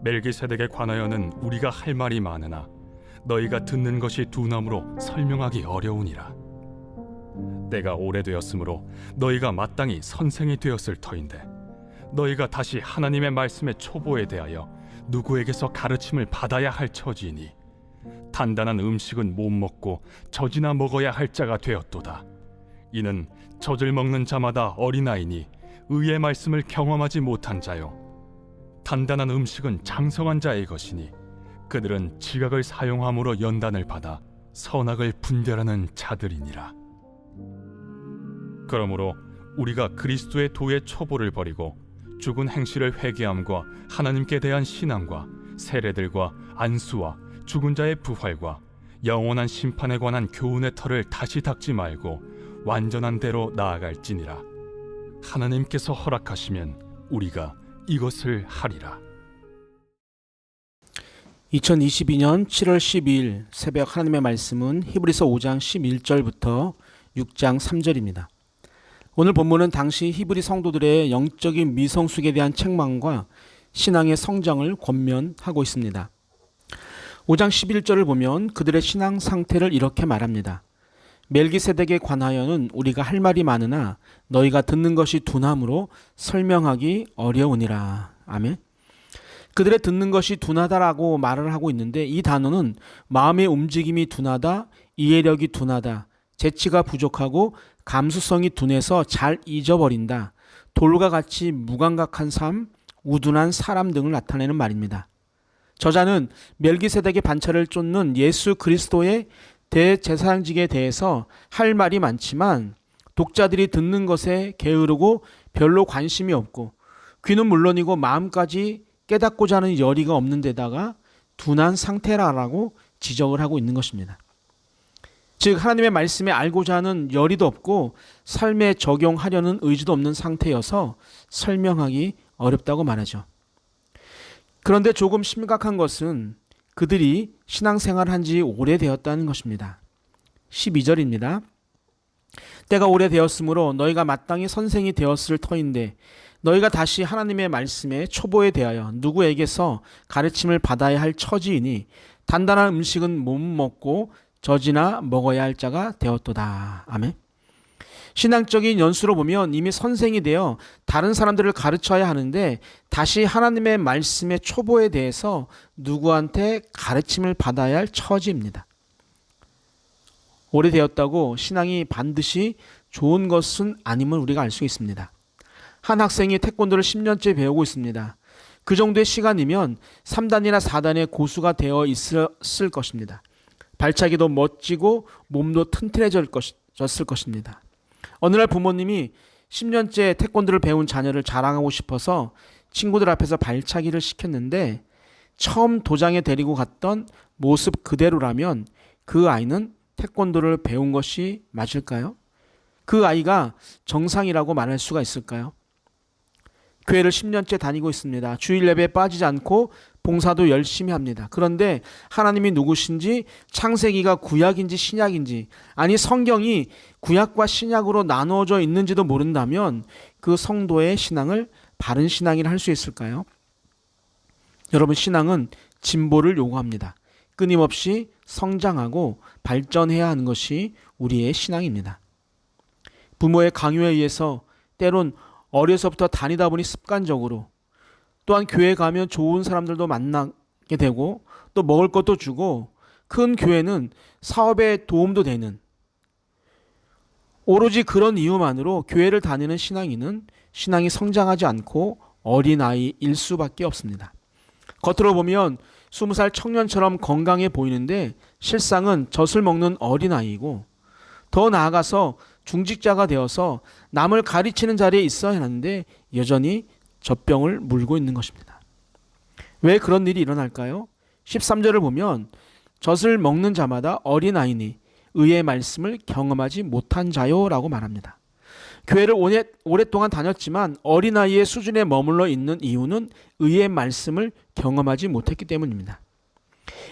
멜기세덱에 관하여는 우리가 할 말이 많으나 너희가 듣는 것이 둔함으로 설명하기 어려우니라. 때가 오래되었으므로 너희가 마땅히 선생이 되었을 터인데 너희가 다시 하나님의 말씀의 초보에 대하여 누구에게서 가르침을 받아야 할 처지이니 단단한 음식은 못 먹고 젖이나 먹어야 할 자가 되었도다. 이는 젖을 먹는 자마다 어린아이니 의의 말씀을 경험하지 못한 자요, 단단한 음식은 장성한 자의 것이니 그들은 지각을 사용함으로 연단을 받아 선악을 분별하는 자들이니라. 그러므로 우리가 그리스도의 도의 초보를 버리고 죽은 행실을 회개함과 하나님께 대한 신앙과 세례들과 안수와 죽은 자의 부활과 영원한 심판에 관한 교훈의 털을 다시 닦지 말고 완전한 대로 나아갈지니라. 하나님께서 허락하시면 우리가 이것을 하리라. 2022년 7월 12일 새벽 하나님의 말씀은 히브리서 5장 11절부터 6장 3절입니다. 오늘 본문은 당시 히브리 성도들의 영적인 미성숙에 대한 책망과 신앙의 성장을 권면하고 있습니다. 5장 11절을 보면 그들의 신앙 상태를 이렇게 말합니다. 멜기세덱에 관하여는 우리가 할 말이 많으나 너희가 듣는 것이 둔함으로 설명하기 어려우니라. 아멘. 그들의 듣는 것이 둔하다라고 말을 하고 있는데 이 단어는 마음의 움직임이 둔하다, 이해력이 둔하다, 재치가 부족하고 감수성이 둔해서 잘 잊어버린다, 돌과 같이 무감각한 삶, 우둔한 사람 등을 나타내는 말입니다. 저자는 멜기세덱의 반차를 쫓는 예수 그리스도의 대제사장직에 대해서 할 말이 많지만 독자들이 듣는 것에 게으르고 별로 관심이 없고 귀는 물론이고 마음까지 깨닫고자 하는 열의가 없는 데다가 둔한 상태라고 지적을 하고 있는 것입니다. 즉 하나님의 말씀에 알고자 하는 열의도 없고 삶에 적용하려는 의지도 없는 상태여서 설명하기 어렵다고 말하죠. 그런데 조금 심각한 것은 그들이 신앙생활을 한 지 오래되었다는 것입니다. 12절입니다. 때가 오래되었으므로 너희가 마땅히 선생이 되었을 터인데 너희가 다시 하나님의 말씀의 초보에 대하여 누구에게서 가르침을 받아야 할 처지이니 단단한 음식은 못 먹고 젖이나 먹어야 할 자가 되었도다. 아멘. 신앙적인 연수로 보면 이미 선생이 되어 다른 사람들을 가르쳐야 하는데 다시 하나님의 말씀의 초보에 대해서 누구한테 가르침을 받아야 할 처지입니다. 오래되었다고 신앙이 반드시 좋은 것은 아님을 우리가 알 수 있습니다. 한 학생이 태권도를 10년째 배우고 있습니다. 그 정도의 시간이면 3단이나 4단의 고수가 되어 있었을 것입니다. 발차기도 멋지고 몸도 튼튼해졌을 것입니다. 어느 날 부모님이 10년째 태권도를 배운 자녀를 자랑하고 싶어서 친구들 앞에서 발차기를 시켰는데 처음 도장에 데리고 갔던 모습 그대로라면 그 아이는 태권도를 배운 것이 맞을까요? 그 아이가 정상이라고 말할 수가 있을까요? 교회를 10년째 다니고 있습니다. 주일 예배에 빠지지 않고 봉사도 열심히 합니다. 그런데 하나님이 누구신지, 창세기가 구약인지 신약인지, 아니 성경이 구약과 신약으로 나누어져 있는지도 모른다면 그 성도의 신앙을 바른 신앙이라 할 수 있을까요? 여러분, 신앙은 진보를 요구합니다. 끊임없이 성장하고 발전해야 하는 것이 우리의 신앙입니다. 부모의 강요에 의해서 때론 어려서부터 다니다 보니 습관적으로, 또한 교회 가면 좋은 사람들도 만나게 되고 또 먹을 것도 주고 큰 교회는 사업에 도움도 되는, 오로지 그런 이유만으로 교회를 다니는 신앙인은 신앙이 성장하지 않고 어린아이일 수밖에 없습니다. 겉으로 보면 20살 청년처럼 건강해 보이는데 실상은 젖을 먹는 어린아이이고, 더 나아가서 중직자가 되어서 남을 가르치는 자리에 있어야 하는데 여전히 젖병을 물고 있는 것입니다. 왜 그런 일이 일어날까요? 13절을 보면 젖을 먹는 자마다 어린아이니 의의 말씀을 경험하지 못한 자요 라고 말합니다. 교회를 오랫동안 다녔지만 어린아이의 수준에 머물러 있는 이유는 의의 말씀을 경험하지 못했기 때문입니다.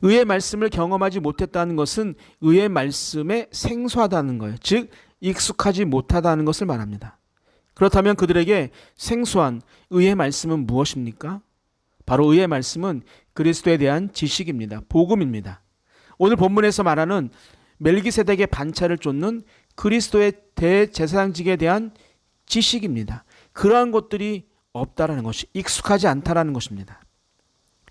의의 말씀을 경험하지 못했다는 것은 의의 말씀에 생소하다는 거예요. 즉 익숙하지 못하다는 것을 말합니다. 그렇다면 그들에게 생소한 의의 말씀은 무엇입니까? 바로 의의 말씀은 그리스도에 대한 지식입니다. 복음입니다. 오늘 본문에서 말하는 멜기세덱의 반차를 쫓는 그리스도의 대제사장직에 대한 지식입니다. 그러한 것들이 없다라는 것이, 익숙하지 않다라는 것입니다.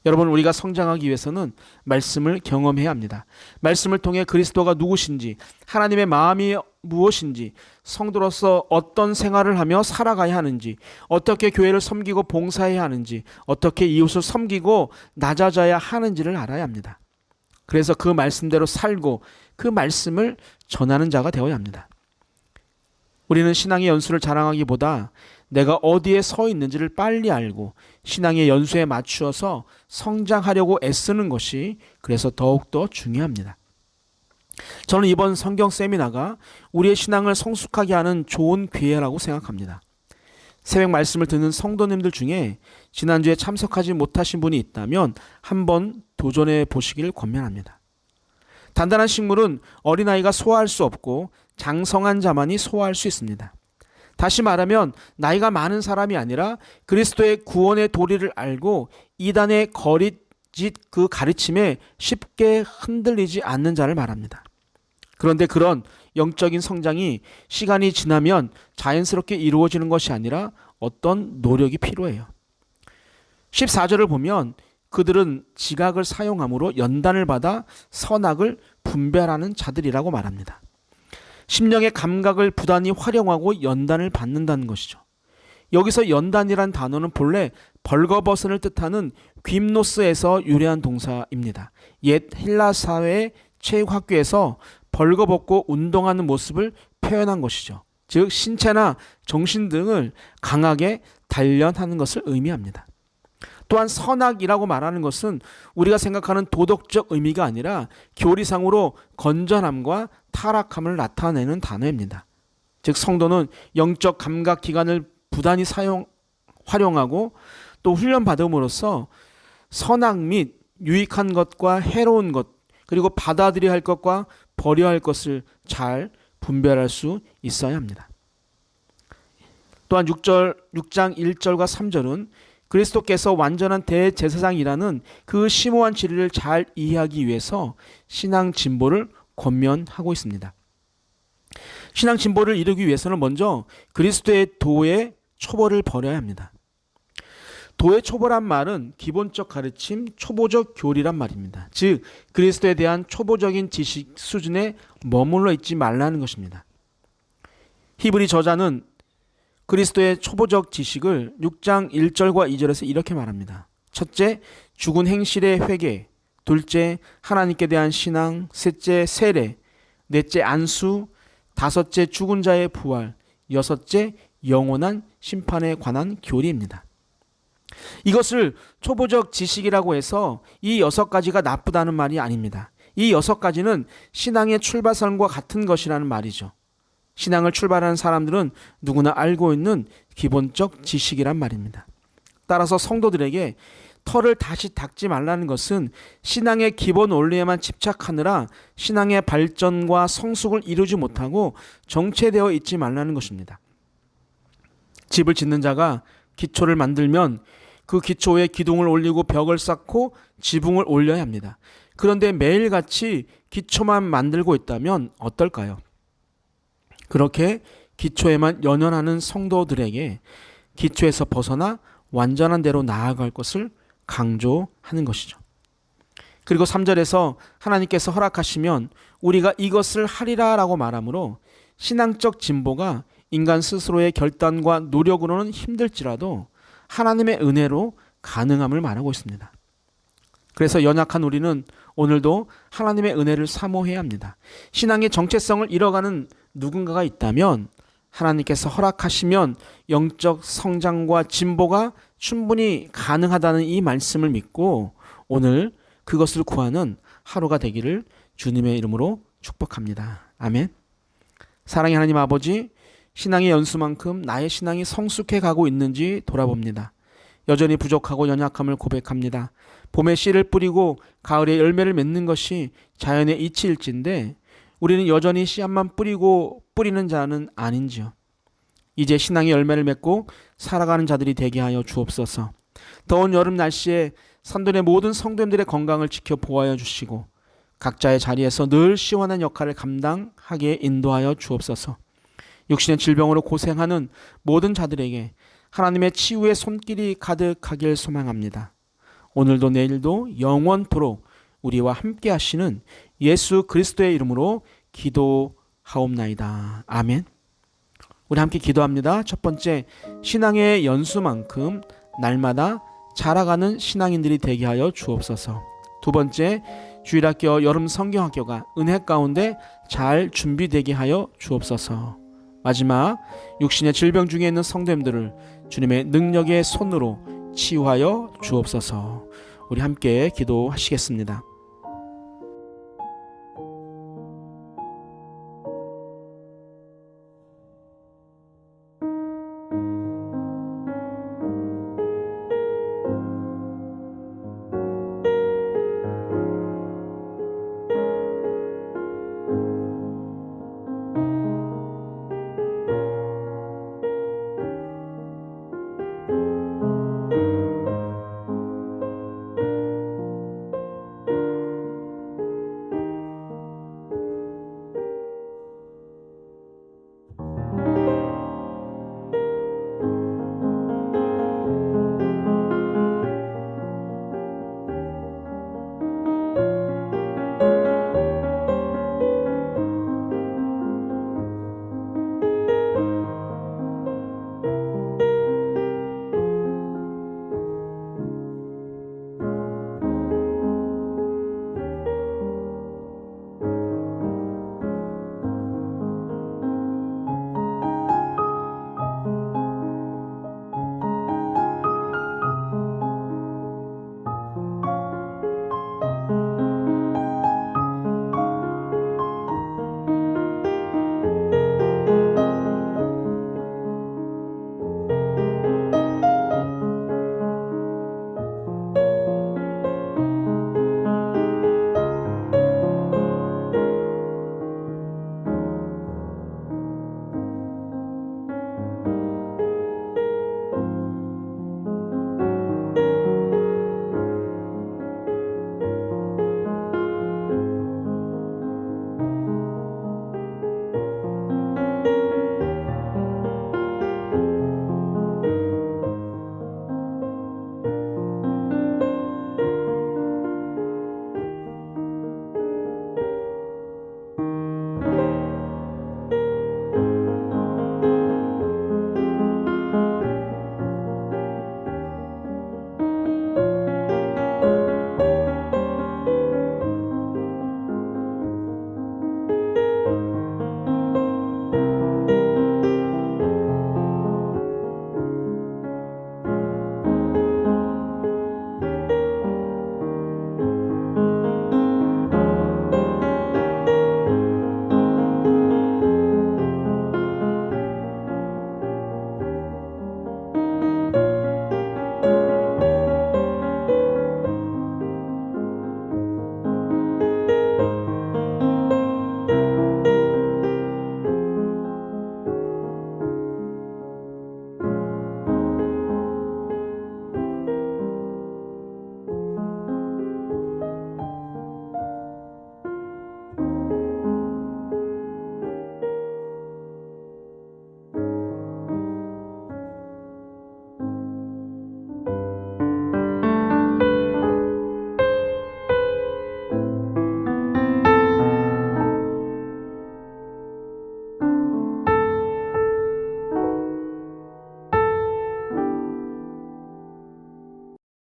여러분, 우리가 성장하기 위해서는 말씀을 경험해야 합니다. 말씀을 통해 그리스도가 누구신지, 하나님의 마음이 무엇인지, 성도로서 어떤 생활을 하며 살아가야 하는지, 어떻게 교회를 섬기고 봉사해야 하는지, 어떻게 이웃을 섬기고 낮아져야 하는지를 알아야 합니다. 그래서 그 말씀대로 살고 그 말씀을 전하는 자가 되어야 합니다. 우리는 신앙의 연수를 자랑하기보다 내가 어디에 서 있는지를 빨리 알고 신앙의 연수에 맞추어서 성장하려고 애쓰는 것이 그래서 더욱더 중요합니다. 저는 이번 성경 세미나가 우리의 신앙을 성숙하게 하는 좋은 기회라고 생각합니다. 새벽 말씀을 듣는 성도님들 중에 지난주에 참석하지 못하신 분이 있다면 한번 도전해 보시기를 권면합니다. 단단한 식물은 어린아이가 소화할 수 없고 장성한 자만이 소화할 수 있습니다. 다시 말하면 나이가 많은 사람이 아니라 그리스도의 구원의 도리를 알고 이단의 거짓 그 가르침에 쉽게 흔들리지 않는 자를 말합니다. 그런데 그런 영적인 성장이 시간이 지나면 자연스럽게 이루어지는 것이 아니라 어떤 노력이 필요해요. 14절을 보면 그들은 지각을 사용함으로 연단을 받아 선악을 분별하는 자들이라고 말합니다. 심령의 감각을 부단히 활용하고 연단을 받는다는 것이죠. 여기서 연단이란 단어는 본래 벌거벗은을 뜻하는 귐노스에서 유래한 동사입니다. 옛 헬라 사회의 체육학교에서 벌거벗고 운동하는 모습을 표현한 것이죠. 즉 신체나 정신 등을 강하게 단련하는 것을 의미합니다. 또한 선악이라고 말하는 것은 우리가 생각하는 도덕적 의미가 아니라 교리상으로 건전함과 타락함을 나타내는 단어입니다. 즉 성도는 영적 감각 기관을 부단히 활용하고 또 훈련받음으로써 선악 및 유익한 것과 해로운 것, 그리고 받아들여야 할 것과 버려야 할 것을 잘 분별할 수 있어야 합니다. 또한 6장 1절과 3절은 그리스도께서 완전한 대제사장이라는 그 심오한 진리를 잘 이해하기 위해서 신앙 진보를 권면하고 있습니다. 신앙 진보를 이루기 위해서는 먼저 그리스도의 도의 초보를 버려야 합니다. 도의 초보란 말은 기본적 가르침, 초보적 교리란 말입니다. 즉 그리스도에 대한 초보적인 지식 수준에 머물러 있지 말라는 것입니다. 히브리 저자는 그리스도의 초보적 지식을 6장 1절과 2절에서 이렇게 말합니다. 첫째, 죽은 행실의 회개. 둘째, 하나님께 대한 신앙. 셋째, 세례. 넷째, 안수. 다섯째, 죽은 자의 부활. 여섯째, 영원한 심판에 관한 교리입니다. 이것을 초보적 지식이라고 해서 이 6가지가 나쁘다는 말이 아닙니다. 이 6가지는 신앙의 출발선과 같은 것이라는 말이죠. 신앙을 출발하는 사람들은 누구나 알고 있는 기본적 지식이란 말입니다. 따라서 성도들에게 털을 다시 닦지 말라는 것은 신앙의 기본 원리에만 집착하느라 신앙의 발전과 성숙을 이루지 못하고 정체되어 있지 말라는 것입니다. 집을 짓는 자가 기초를 만들면 그 기초에 기둥을 올리고 벽을 쌓고 지붕을 올려야 합니다. 그런데 매일같이 기초만 만들고 있다면 어떨까요? 그렇게 기초에만 연연하는 성도들에게 기초에서 벗어나 완전한 대로 나아갈 것을 강조하는 것이죠. 그리고 3절에서 하나님께서 허락하시면 우리가 이것을 하리라 라고 말하므로 신앙적 진보가 인간 스스로의 결단과 노력으로는 힘들지라도 하나님의 은혜로 가능함을 말하고 있습니다. 그래서 연약한 우리는 오늘도 하나님의 은혜를 사모해야 합니다. 신앙의 정체성을 잃어가는 누군가가 있다면 하나님께서 허락하시면 영적 성장과 진보가 충분히 가능하다는 이 말씀을 믿고 오늘 그것을 구하는 하루가 되기를 주님의 이름으로 축복합니다. 아멘. 사랑의 하나님 아버지, 신앙의 연수만큼 나의 신앙이 성숙해 가고 있는지 돌아봅니다. 여전히 부족하고 연약함을 고백합니다. 봄에 씨를 뿌리고 가을에 열매를 맺는 것이 자연의 이치일진데 우리는 여전히 씨앗만 뿌리고 뿌리는 자는 아닌지요. 이제 신앙의 열매를 맺고 살아가는 자들이 되게 하여 주옵소서. 더운 여름 날씨에 산돈의 모든 성도님들의 건강을 지켜 보호하여 주시고 각자의 자리에서 늘 시원한 역할을 감당하게 인도하여 주옵소서. 육신의 질병으로 고생하는 모든 자들에게 하나님의 치유의 손길이 가득하길 소망합니다. 오늘도 내일도 영원토록 우리와 함께 하시는 예수 그리스도의 이름으로 기도하옵나이다. 아멘. 우리 함께 기도합니다. 첫 번째, 신앙의 연수만큼 날마다 자라가는 신앙인들이 되게 하여 주옵소서. 두 번째, 주일학교 여름 성경학교가 은혜 가운데 잘 준비되게 하여 주옵소서. 마지막, 육신의 질병 중에 있는 성도님들을 주님의 능력의 손으로 치유하여 주옵소서. 우리 함께 기도하시겠습니다.